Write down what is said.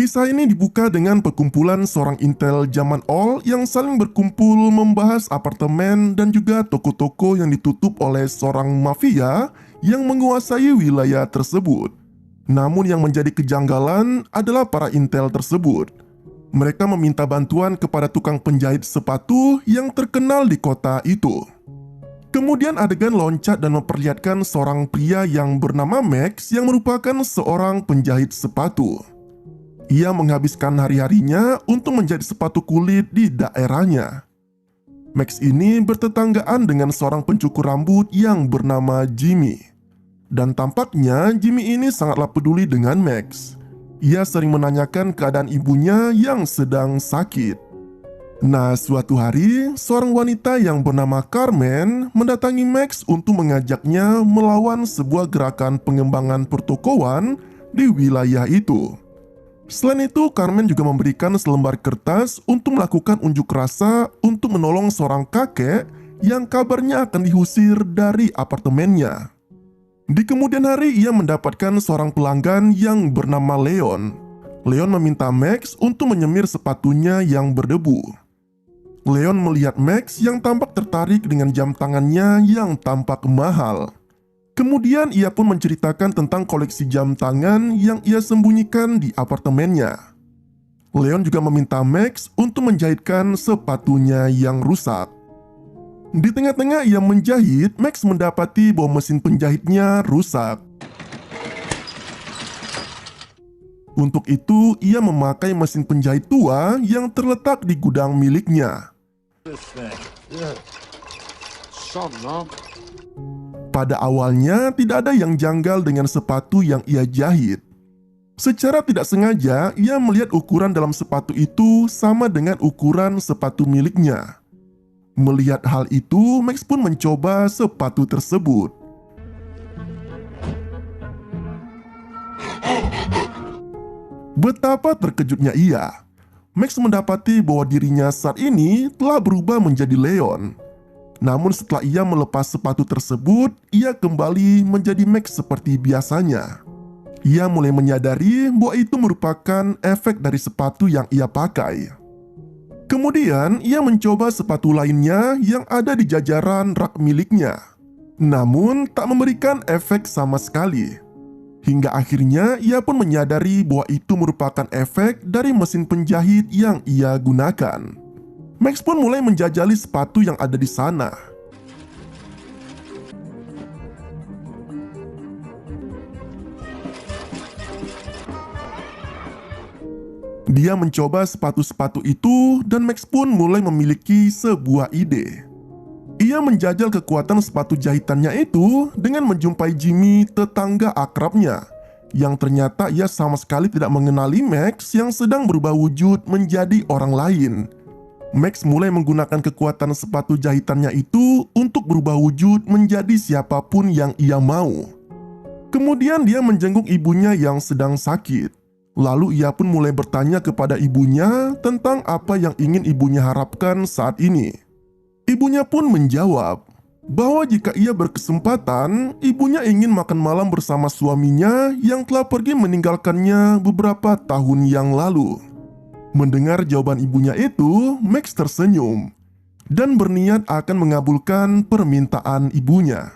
Kisah ini dibuka dengan perkumpulan seorang intel zaman old yang saling berkumpul membahas apartemen dan juga toko-toko yang ditutup oleh seorang mafia yang menguasai wilayah tersebut. Namun yang menjadi kejanggalan adalah para intel tersebut. Mereka meminta bantuan kepada tukang penjahit sepatu yang terkenal di kota itu. Kemudian adegan loncat dan memperlihatkan seorang pria yang bernama Max yang merupakan seorang penjahit sepatu. Ia menghabiskan hari-harinya untuk menjahit sepatu kulit di daerahnya. Max ini bertetanggaan dengan seorang pencukur rambut yang bernama Jimmy. Dan tampaknya Jimmy ini sangatlah peduli dengan Max. Ia sering menanyakan keadaan ibunya yang sedang sakit. Nah, suatu hari, seorang wanita yang bernama Carmen mendatangi Max untuk mengajaknya melawan sebuah gerakan pengembangan pertokoan di wilayah itu. Selain itu, Carmen juga memberikan selembar kertas untuk melakukan unjuk rasa untuk menolong seorang kakek yang kabarnya akan diusir dari apartemennya. Di kemudian hari, ia mendapatkan seorang pelanggan yang bernama Leon. Leon meminta Max untuk menyemir sepatunya yang berdebu. Leon melihat Max yang tampak tertarik dengan jam tangannya yang tampak mahal. Kemudian ia pun menceritakan tentang koleksi jam tangan yang ia sembunyikan di apartemennya. Leon juga meminta Max untuk menjahitkan sepatunya yang rusak. Di tengah-tengah ia menjahit, Max mendapati bahwa mesin penjahitnya rusak. Untuk itu, ia memakai mesin penjahit tua yang terletak di gudang miliknya. Pada awalnya, tidak ada yang janggal dengan sepatu yang ia jahit. Secara tidak sengaja, ia melihat ukuran dalam sepatu itu sama dengan ukuran sepatu miliknya. Melihat hal itu, Max pun mencoba sepatu tersebut. Betapa terkejutnya ia. Max mendapati bahwa dirinya saat ini telah berubah menjadi Leon. Namun setelah ia melepas sepatu tersebut, ia kembali menjadi Max seperti biasanya. Ia mulai menyadari bahwa itu merupakan efek dari sepatu yang ia pakai. Kemudian, ia mencoba sepatu lainnya yang ada di jajaran rak miliknya. Namun, tak memberikan efek sama sekali. Hingga akhirnya, ia pun menyadari bahwa itu merupakan efek dari mesin penjahit yang ia gunakan. Max pun mulai menjajali sepatu yang ada di sana. Dia mencoba sepatu-sepatu itu dan Max pun mulai memiliki sebuah ide. Ia menjajal kekuatan sepatu jahitannya itu dengan menjumpai Jimmy, tetangga akrabnya, yang ternyata ia sama sekali tidak mengenali Max yang sedang berubah wujud menjadi orang lain. Max mulai menggunakan kekuatan sepatu jahitannya itu untuk berubah wujud menjadi siapapun yang ia mau. Kemudian dia menjenguk ibunya yang sedang sakit. Lalu ia pun mulai bertanya kepada ibunya tentang apa yang ingin ibunya harapkan saat ini. Ibunya pun menjawab bahwa jika ia berkesempatan, ibunya ingin makan malam bersama suaminya yang telah pergi meninggalkannya beberapa tahun yang lalu. Mendengar jawaban ibunya itu, Max tersenyum dan berniat akan mengabulkan permintaan ibunya.